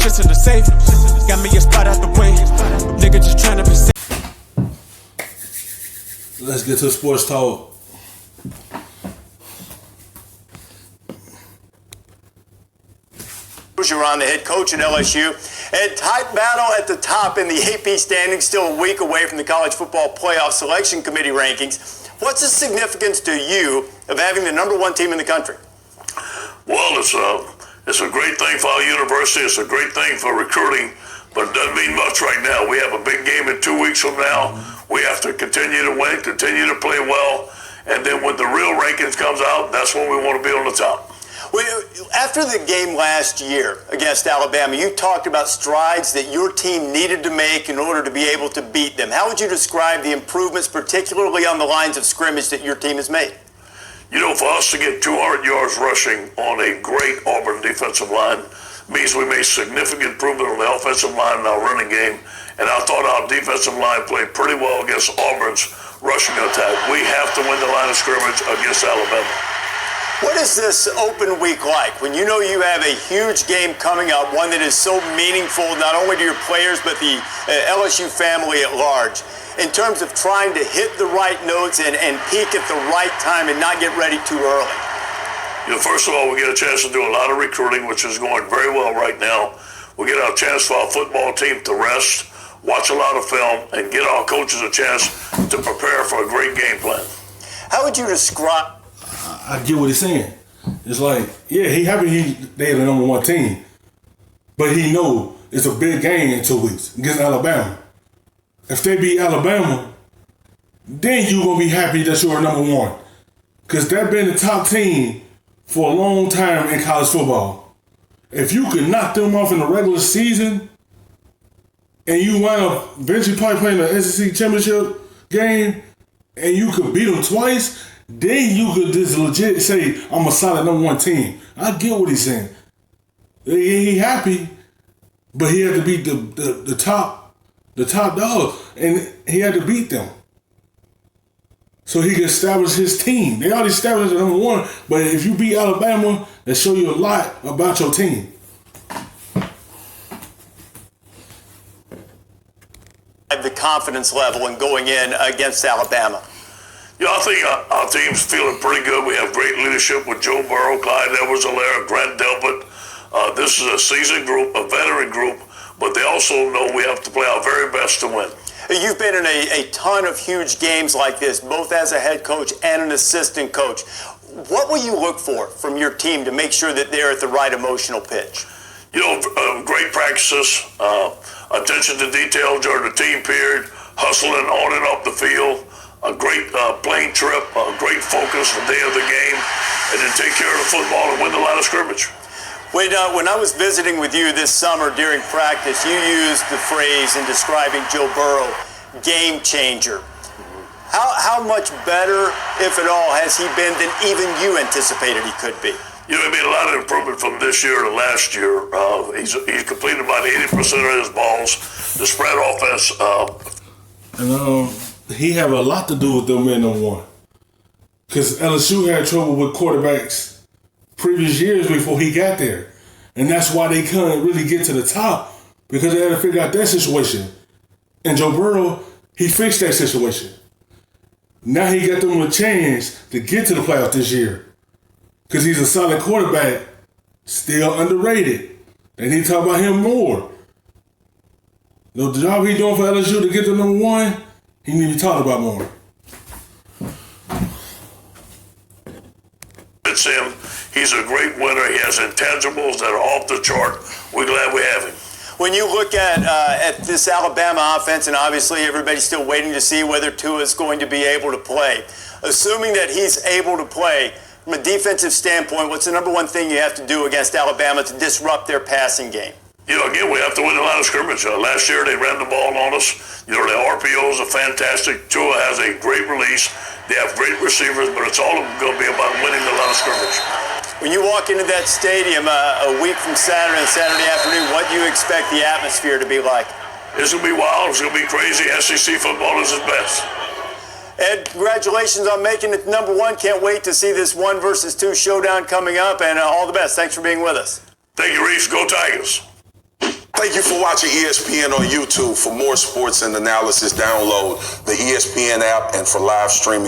shit's in the safe. Got me a spot out the way. Nigga just tryna be safe. Let's get to sports talk. Orgeron, the head coach at LSU, and tight battle at the top in the AP standings, still a week away from the college football playoff selection committee rankings. What's the significance to you of having the #1 team in the country? Well, it's a great thing for our university. It's a great thing for recruiting, but it doesn't mean much right now. We have a big game in 2 weeks from now. We have to continue to win, continue to play well, and then when the real rankings comes out, that's when we want to be on the top. After the game last year against Alabama, you talked about strides that your team needed to make in order to be able to beat them. How would you describe the improvements, particularly on the lines of scrimmage, that your team has made? You know, for us to get 200 yards rushing on a great Auburn defensive line means we made significant improvement on the offensive line in our running game, and I thought our defensive line played pretty well against Auburn's rushing attack. We have to win the line of scrimmage against Alabama. What is this open week like when you know you have a huge game coming up, one that is so meaningful not only to your players but the LSU family at large, in terms of trying to hit the right notes and peak at the right time and not get ready too early? You know, first of all, we get a chance to do a lot of recruiting, which is going very well right now. We get a chance for our football team to rest, watch a lot of film, and get our coaches a chance to prepare for a great game plan. How would you describe... I get what he's saying. It's like, yeah, he happy they're the #1 team, but he know it's a big game in 2 weeks against Alabama. If they beat Alabama, then you gonna be happy that you're #1, because they've been the top team for a long time in college football. If you could knock them off in the regular season, and you wind up eventually probably playing the SEC championship game, and you could beat them twice, then you could just legit say, I'm a solid #1 team. I get what he's saying. He happy, but he had to beat the top dog, and he had to beat them so he could establish his team. They already established the #1, but if you beat Alabama, that show you a lot about your team. The confidence level in going in against Alabama? Yeah, I think our team's feeling pretty good. We have great leadership with Joe Burrow, Clyde Edwards-Helaire, Grant Delpit. This is a seasoned group, a veteran group, but they also know we have to play our very best to win. You've been in a ton of huge games like this, both as a head coach and an assistant coach. What will you look for from your team to make sure that they're at the right emotional pitch? You know, great practices, attention to detail during the team period, hustling on and off the field, a great plane trip, a great focus the day of the game, and then take care of the football and win the line of scrimmage. When I was visiting with you this summer during practice, you used the phrase in describing Joe Burrow, game changer. How much better, if at all, has he been than even you anticipated he could be? You know, he made a lot of improvement from this year to last year. He's completed about 80% of his balls. The spread offense. He have a lot to do with them being #1. Because LSU had trouble with quarterbacks previous years before he got there. And that's why they couldn't really get to the top, because they had to figure out that situation. And Joe Burrow, he fixed that situation. Now he got them a chance to get to the playoffs this year. Because he's a solid quarterback, still underrated. They need to talk about him more. The job he's doing for LSU to get to #1, he needs to be talked about more. It's him. He's a great winner. He has intangibles that are off the chart. We're glad we have him. When you look at this Alabama offense, and obviously everybody's still waiting to see whether Tua is going to be able to play, assuming that he's able to play, from a defensive standpoint, what's the #1 thing you have to do against Alabama to disrupt their passing game? You know, again, we have to win the line of scrimmage. Last year, they ran the ball on us. You know, the RPOs are fantastic. Tua has a great release. They have great receivers, but it's all going to be about winning the line of scrimmage. When you walk into that stadium a week from Saturday afternoon, what do you expect the atmosphere to be like? It's going to be wild. It's going to be crazy. SEC football is its best. Ed, congratulations on making it #1. Can't wait to see this 1 versus 2 showdown coming up, and all the best. Thanks for being with us. Thank you, Reese. Go Tigers. Thank you for watching ESPN on YouTube. For more sports and analysis, download the ESPN app, and for live streaming.